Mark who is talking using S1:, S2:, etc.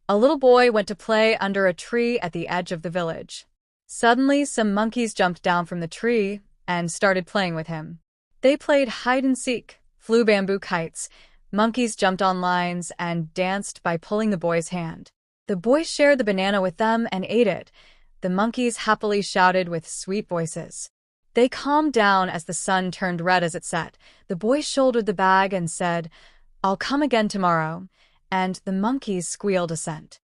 S1: A little boy went to play under a tree at the edge of the village. Suddenly, some monkeys jumped down from the tree and started playing with him. They played hide and seek, flew bamboo kites, monkeys jumped on lines, and danced by pulling the boy's hand. The boy shared the banana with them and ate it. The monkeys happily shouted with sweet voices. They calmed down as the sun turned red as it set. The boy shouldered the bag and said, "I'll come again tomorrow," and the monkeys squealed assent.